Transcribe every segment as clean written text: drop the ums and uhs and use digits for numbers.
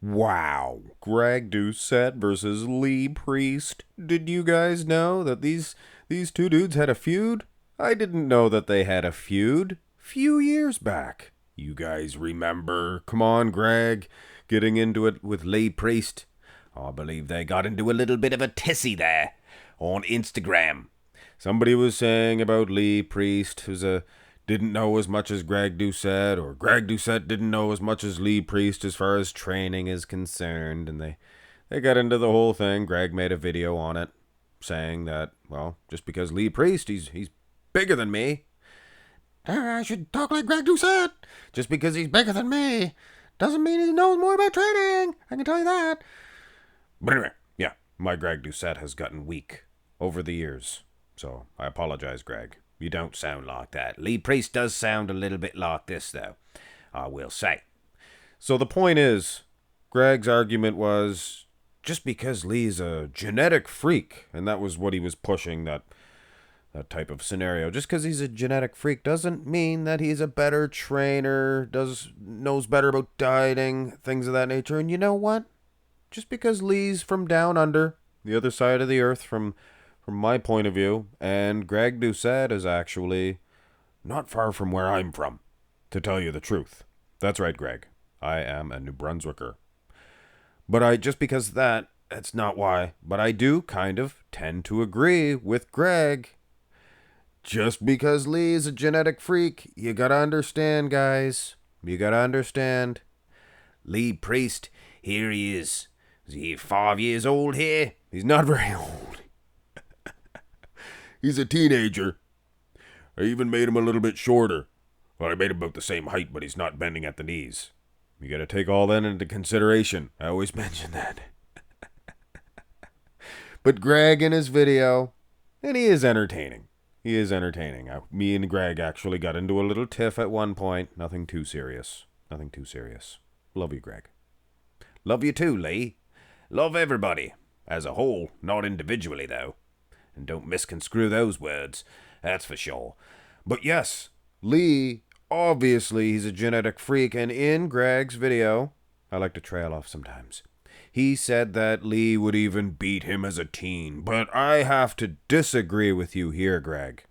Wow, Greg Doucette versus Lee Priest. Did you guys know that these two dudes had a feud? I didn't know that they had a feud. Few years back. You guys remember? Come on, Greg, getting into it with Lee Priest. I believe they got into a little bit of a tissy there on Instagram. Somebody was saying about Lee Priest, didn't know as much as Greg Doucette, or Greg Doucette didn't know as much as Lee Priest as far as training is concerned, and they got into the whole thing. Greg made a video on it, saying that, well, just because Lee Priest, he's bigger than me, I should talk like Greg Doucette. Just because he's bigger than me doesn't mean he knows more about training. I can tell you that. But anyway, yeah, my Greg Doucette has gotten weak over the years. So I apologize, Greg. You don't sound like that. Lee Priest does sound a little bit like this, though, I will say. So the point is, Greg's argument was just because Lee's a genetic freak, and that was what he was pushing, that type of scenario. Just because he's a genetic freak doesn't mean that he's a better trainer, knows better about dieting, things of that nature. And you know what? Just because Lee's from down under, the other side of the earth from my point of view, and Greg Doucette is actually not far from where I'm from, to tell you the truth. That's right, Greg. I am a New Brunswicker. But just because that's not why. But I do kind of tend to agree with Greg. Just because Lee is a genetic freak, you gotta understand, guys. You gotta understand. Lee Priest, here he is. Is he 5 years old here? He's not very old. He's a teenager. I even made him a little bit shorter. Well, I made him about the same height, but he's not bending at the knees. You gotta take all that into consideration. I always mention that. But Greg in his video, and he is entertaining. He is entertaining. Me and Greg actually got into a little tiff at one point. Nothing too serious. Nothing too serious. Love you, Greg. Love you too, Lee. Love everybody. As a whole, not individually, though. And don't misconstrue those words. That's for sure. But yes, Lee, obviously he's a genetic freak. And in Greg's video, I like to trail off sometimes, he said that Lee would even beat him as a teen. But I have to disagree with you here, Greg.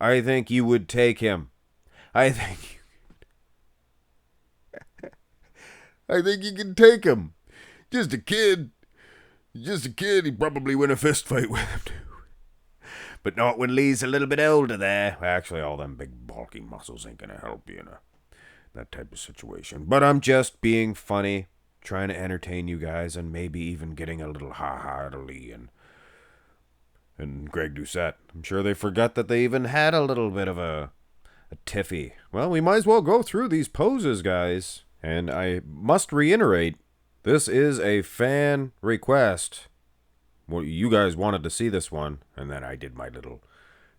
I think you would take him. I think you can take him. Just a kid. He'd probably win a fist fight with him, too. But not when Lee's a little bit older there. Actually, all them big bulky muscles ain't gonna help you in that type of situation. But I'm just being funny, trying to entertain you guys, and maybe even getting a little ha-ha out of Lee and Greg Doucette. I'm sure they forgot that they even had a little bit of a tiffy. Well, we might as well go through these poses, guys. And I must reiterate, this is a fan request. Well, you guys wanted to see this one, and then I did my little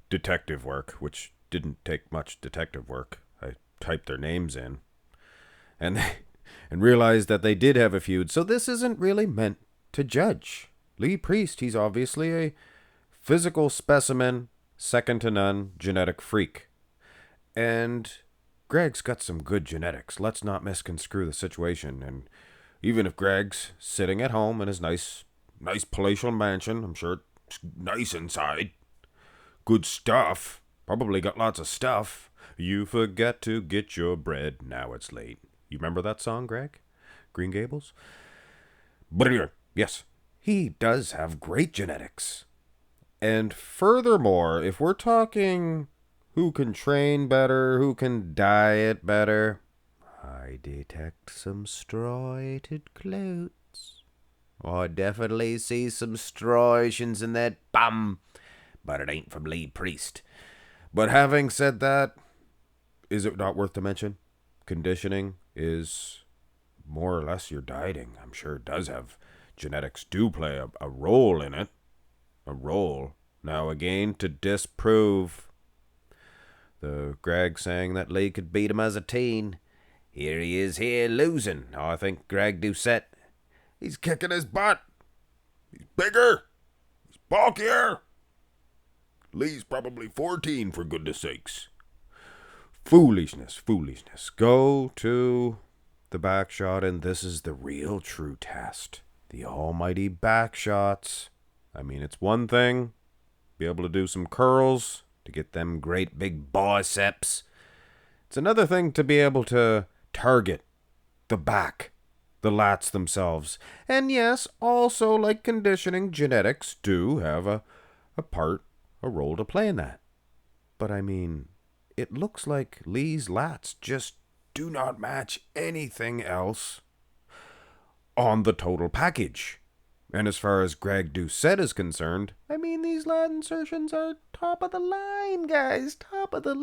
detective work, which didn't take much detective work. I typed their names in, and realized that they did have a feud. So this isn't really meant to judge. Lee Priest, he's obviously a physical specimen, second to none, genetic freak. And Greg's got some good genetics. Let's not misconstrue the situation. And even if Greg's sitting at home in his nice palatial mansion, I'm sure it's nice inside. Good stuff. Probably got lots of stuff. You forget to get your bread, now it's late. You remember that song, Greg? Green Gables? But anyway, yes, he does have great genetics. And furthermore, if we're talking who can train better, who can diet better, I detect some striated clothes. I definitely see some striations in that bum, but it ain't from Lee Priest. But having said that, is it not worth to mention? Conditioning is more or less your dieting. I'm sure it does have, genetics do play a role in it. A role. Now again, to disprove the Greg saying that Lee could beat him as a teen. Here he is here losing. I think Greg Doucette, he's kicking his butt. He's bigger. He's bulkier. Lee's probably 14, for goodness sakes. Foolishness. Go to the back shot, and this is the real true test. The almighty back shots. I mean, it's one thing, be able to do some curls to get them great big biceps. It's another thing to be able to target the back, the lats themselves. And yes, also like conditioning, genetics do have a role to play in that. But I mean, it looks like Lee's lats just do not match anything else on the total package. And as far as Greg Doucette is concerned, I mean, these lat insertions are top of the line, guys. Top of the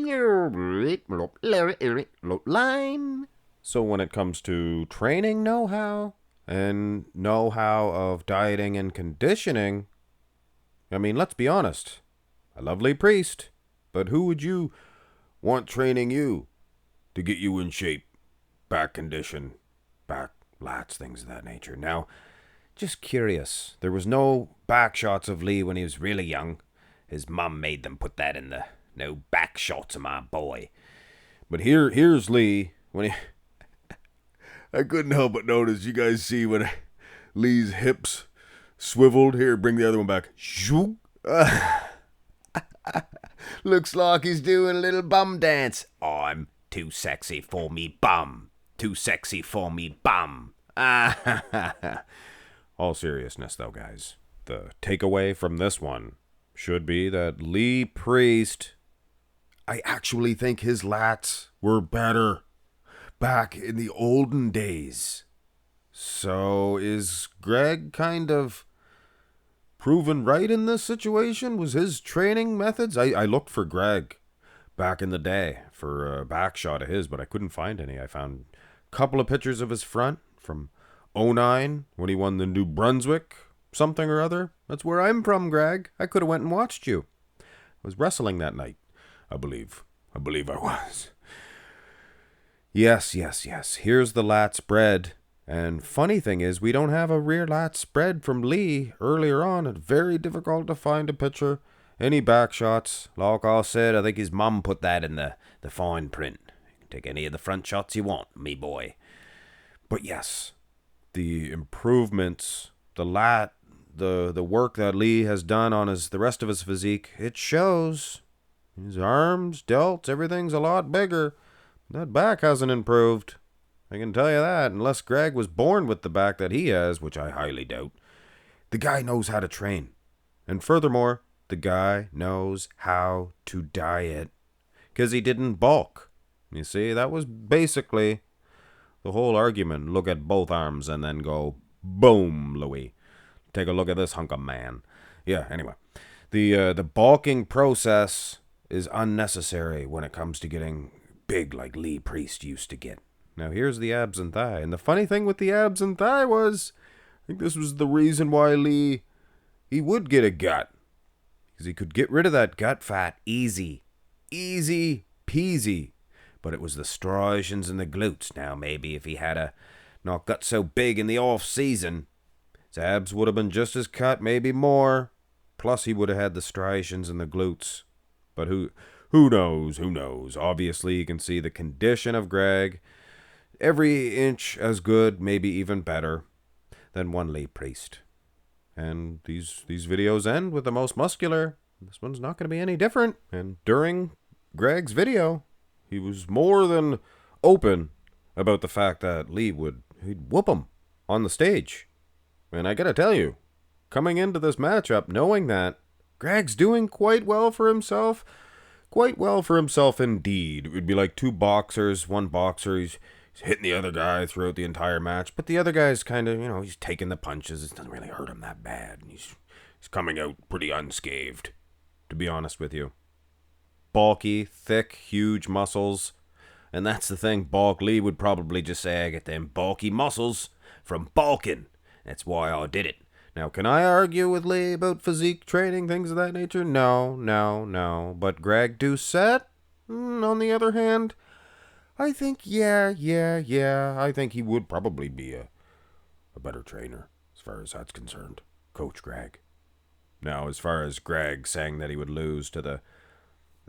line. So when it comes to training know-how and know-how of dieting and conditioning, I mean, let's be honest. I love Lee Priest, but who would you want training you to get you in shape, back condition, back lats, things of that nature? Now, just curious, there was no back shots of Lee when he was really young. His mum made them put that in the no back shots of my boy. But here's Lee when he... I couldn't help but notice, you guys see when Lee's hips swiveled? Here, bring the other one back. Looks like he's doing a little bum dance. I'm too sexy for me bum. Too sexy for me bum. All seriousness though, guys. The takeaway from this one should be that Lee Priest, I actually think his lats were better back in the olden days. So is Greg kind of proven right in this situation? Was his training methods? I looked for Greg back in the day for a back shot of his, but I couldn't find any. I found a couple of pictures of his front from 2009 when he won the New Brunswick something or other. That's where I'm from, Greg. I could have went and watched you. I was wrestling that night, I believe. I was. Yes. Here's the Lat Spread. And funny thing is, we don't have a rear lat spread from Lee earlier on. It's very difficult to find a picture. Any back shots. Like I said, I think his mum put that in the fine print. You can take any of the front shots you want, me boy. But yes, the improvements, the lat, the work that Lee has done on the rest of his physique, it shows. His arms, delts, everything's a lot bigger. That back hasn't improved. I can tell you that, unless Greg was born with the back that he has, which I highly doubt. The guy knows how to train. And furthermore, the guy knows how to diet. Because he didn't bulk. You see, that was basically the whole argument. Look at both arms and then go, boom, Louis. Take a look at this hunk of man. Yeah, anyway. The bulking process is unnecessary when it comes to getting big like Lee Priest used to get. Now here's the abs and thigh. And the funny thing with the abs and thigh was, I think this was the reason why Lee, he would get a gut. Because he could get rid of that gut fat easy. Easy peasy. But it was the striations and the glutes. Now maybe if he had not got so big in the off season, his abs would have been just as cut, maybe more. Plus he would have had the striations and the glutes. But who knows? Obviously you can see the condition of Greg. Every inch as good, maybe even better than one Lee Priest. And these videos end with the most muscular. This one's not going to be any different. And during Greg's video, he was more than open about the fact that Lee he'd whoop him on the stage. And I got to tell you, coming into this matchup, knowing that Greg's doing quite well for himself. Quite well for himself indeed. It would be like two boxers. One boxer, he's hitting the other guy throughout the entire match. But the other guy's kind of, he's taking the punches. It doesn't really hurt him that bad. And he's coming out pretty unscathed, to be honest with you. Bulky, thick, huge muscles. And that's the thing. Bulk Lee would probably just say, I get them bulky muscles from bulking. That's why I did it. Now, can I argue with Lee about physique training, things of that nature? No. But Greg Doucette, on the other hand, I think, yeah. I think he would probably be a better trainer, as far as that's concerned. Coach Greg. Now, as far as Greg saying that he would lose to the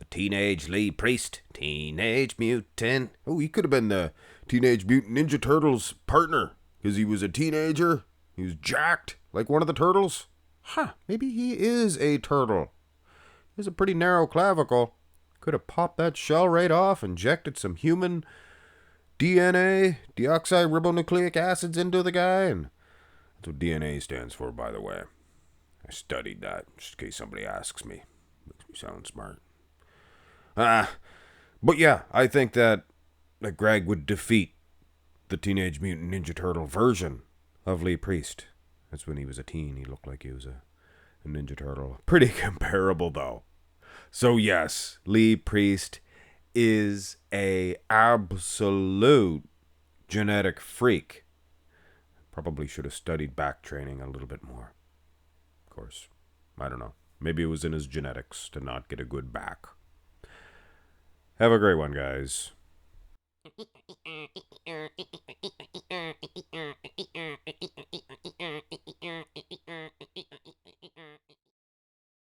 The Teenage Lee Priest. Teenage Mutant. Oh, he could have been the Teenage Mutant Ninja Turtles' partner. Because he was a teenager. He was jacked like one of the turtles. Huh, maybe he is a turtle. He has a pretty narrow clavicle. Could have popped that shell right off, injected some human DNA, deoxyribonucleic acids into the guy, and that's what DNA stands for, by the way. I studied that, just in case somebody asks me. Makes me sound smart. But yeah, I think that Greg would defeat the Teenage Mutant Ninja Turtle version of Lee Priest. That's when he was a teen. He looked like he was a Ninja Turtle. Pretty comparable, though. So yes, Lee Priest is a absolute genetic freak. Probably should have studied back training a little bit more. Of course, I don't know. Maybe it was in his genetics to not get a good back. Have a great one, guys.